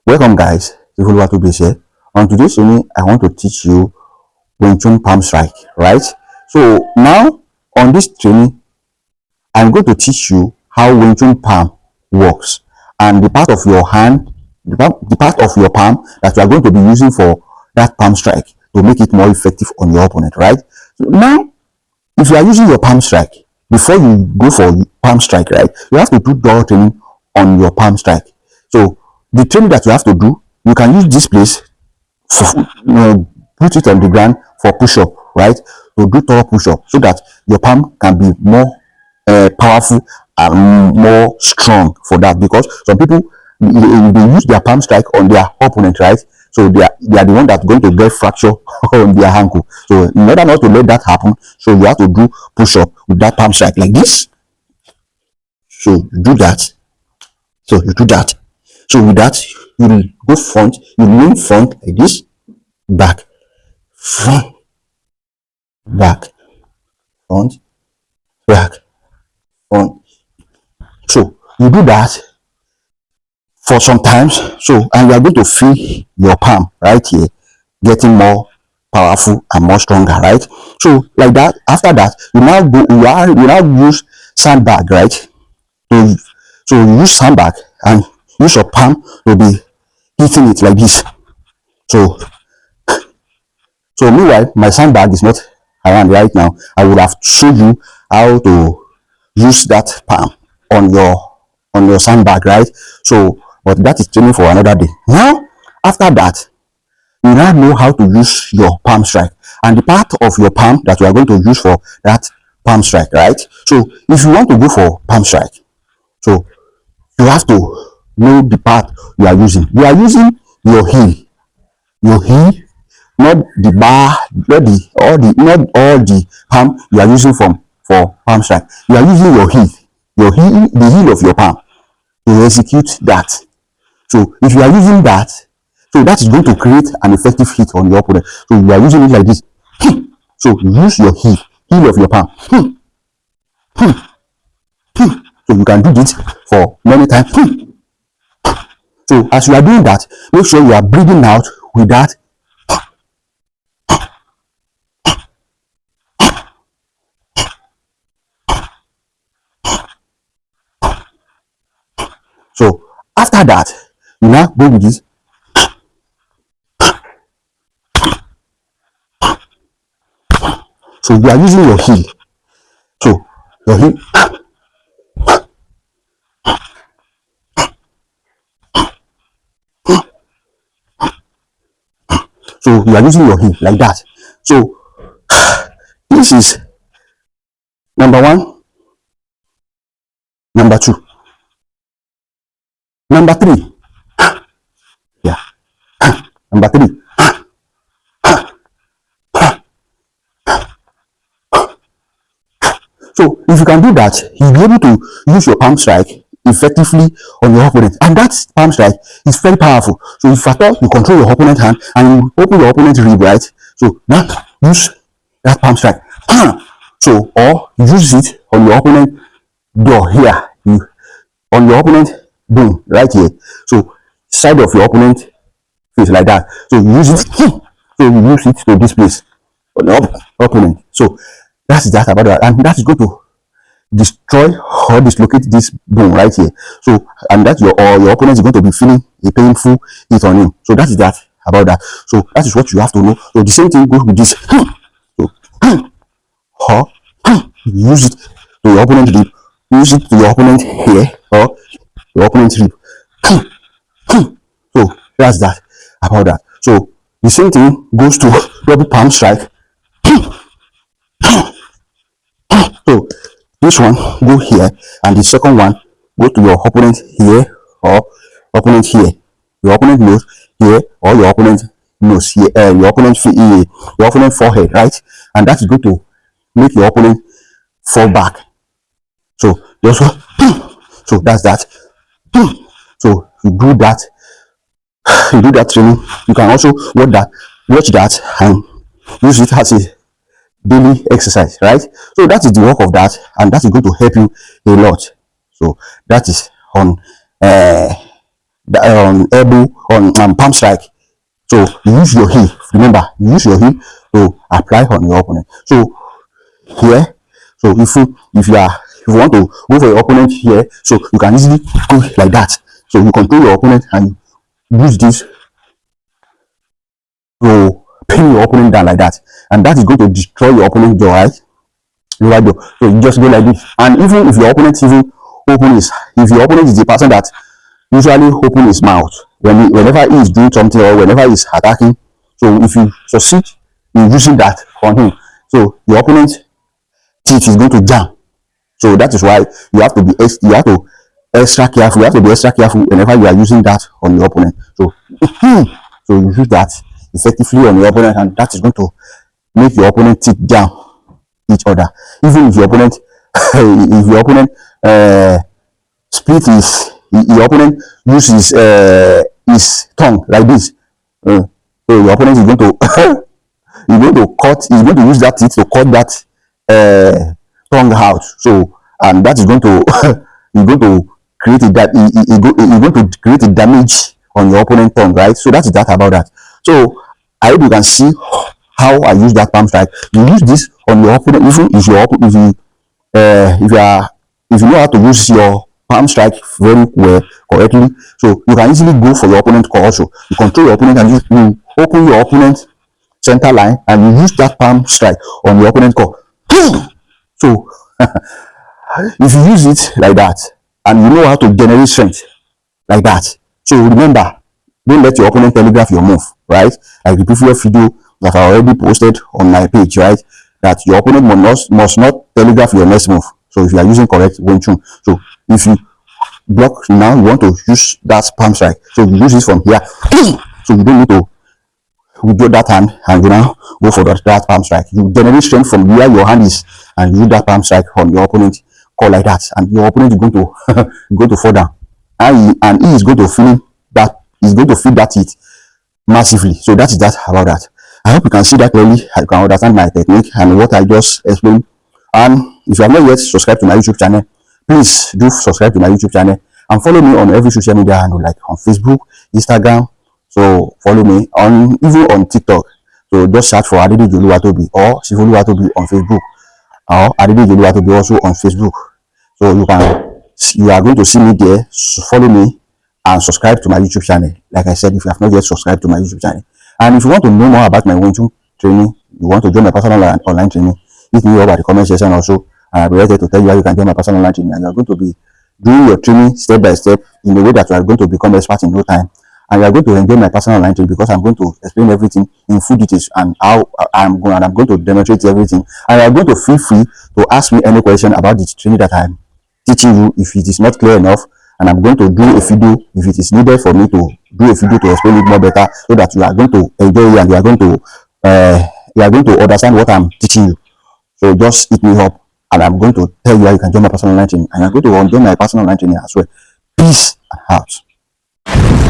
Welcome guys, twtc. On today's training, I want to teach you Chun palm strike, right? So now on this training, I'm going to teach you how Chun palm works and the part of your hand, the part of your palm that you are going to be using for that palm strike to make it more effective on your opponent, right? So now, if you are using your palm strike, before you go for palm strike, right, you have to do door training on your palm strike. So the training that you have to do, you can use this place for, put it on the ground for push-up, right? To do thorough push-up so that your palm can be more powerful and more strong for that, because some people they use their palm strike on their opponent, right? So they are the one that's going to get fracture on their ankle. So in order not to let that happen, so you have to do push-up with that palm strike like this. So you do that. So you do that. So with that, you will go front, you lean front like this, back, front, back, front, back, front. So you do that for some times. So, and you are going to feel your palm right here getting more powerful and more stronger, right? So like that, after that, you now use sandbag, right? So you use sandbag and use your palm to be hitting it like this. So meanwhile, my sandbag is not around right now. I would have showed you how to use that palm on your sandbag, right? So, but that is training for another day. Now, after that, you now know how to use your palm strike and the part of your palm that you are going to use for that palm strike, right? So, if you want to go for palm strike, so you have to know the part you are using. You are using your heel, not the bar, not all the palm you are using for palm strike. You are using the heel of your palm to execute that. So if you are using that, so that is going to create an effective hit on your opponent. So you are using it like this. So use your heel of your palm. So you can do this for many times. So as you are doing that, make sure you are breathing out with that. So after that, you now go with this. So you are using your heel. So your heel. So you are using your heel like that. So this is number one, number two, number three. Yeah. Number three. So if you can do that, you'll be able to use your palm strike effectively on your opponent, and that palm strike is very powerful. So if at all you control your opponent's hand and you open your opponent's rib, right? So now use that palm strike. So or use it on your opponent door here, on your opponent bone right here. So side of your opponent face like that. So you use it. So you use it to this place on the opponent. So that's that about that, and that is going to destroy or dislocate this bone right here. So, and that your opponent is going to be feeling a painful hit on him. So that is that about that. So that is what you have to know. So the same thing goes with this. So or use it to your opponent's rib, use it to your opponent here or your opponent's rib. So that's that about that. So the same thing goes to double palm strike. So this one go here, and the second one go to your opponent here or opponent here, your opponent nose here or your opponent nose here, your opponent forehead, right? And that is going to make your opponent fall back. So also, so that's that. So you do that training. You can also watch that and use it as a daily exercise, right? So that is the work of that, and that is going to help you a lot. So that is on elbow, on palm strike. So you use your heel. Remember, you use your heel to apply on your opponent. So here, so if you want to go for your opponent here, so you can easily go like that. So you control your opponent and use this to pin your opponent down like that, and that is going to destroy your opponent's jaw, right? Lower jaw. So you just go like this, and even if your opponent even open his, if your opponent is the person that usually open his mouth whenever he is doing something or whenever he is attacking, so if you succeed in using that on him, so your opponent's teeth is going to jam. So that is why you have to be extra careful. You have to be extra careful whenever you are using that on your opponent. So so you use that effectively on your opponent, and that is going to make your opponent teeth jam each other. Even if your opponent if your opponent split your opponent uses his tongue like this, so your opponent is going to he's going to use that teeth to cut that tongue out. So, and that is going to you're going to create you're going to create a damage on your opponent's tongue, right? So that is that about that. So I hope you can see how I use that palm strike. You use this on your opponent, even if if you are if you know how to use your palm strike very well correctly, so you can easily go for your opponent core also. You control your opponent and you open your opponent center line and you use that palm strike on your opponent core. So if you use it like that and you know how to generate strength like that, so remember, don't let your opponent telegraph your move, right? Like the previous video that I already posted on my page, right? That your opponent must not telegraph your next move. So if you are using correct Wing Chun, so if you block now, you want to use that palm strike. So you use this from here. So you don't need to withdraw that hand and you now go for that palm strike. You generate strength from where your hand is and use that palm strike on your opponent call like that, and your opponent is going to going to fall down, and he is going to feel that he's going to feel that hit massively. So that is that about that. I hope you can see that clearly. I can understand my technique and what I just explained. And if you have not yet subscribed to my YouTube channel, please do subscribe to my YouTube channel and follow me on every social media handle, like on Facebook, Instagram. So follow me on even on TikTok. So just search for Adede Oluwatobi or Sifu Oluwatobi on Facebook, or Adede Oluwatobi also on Facebook. So you are going to see me there. So follow me and subscribe to my YouTube channel. Like I said, if you have not yet subscribed to my YouTube channel, and if you want to know more about my Wing Chun training, you want to join my personal online training, hit me up at the comment section also, and I'll be ready to tell you how you can join my personal online training. And you're going to be doing your training step by step in a way that you are going to become expert in no time, and you are going to enjoy my personal online training because I'm going to explain everything in full details and how I'm going to demonstrate everything, and you are going to feel free to ask me any question about the training that I'm teaching you if it is not clear enough, and I'm going to do a video if it is needed for me to do a video to explain it more better, so that you are going to enjoy it and you are going to understand what I'm teaching you. So just hit me up and I'm going to tell you how you can join my personal online training, and you're going to join my personal online training as well. Peace and out.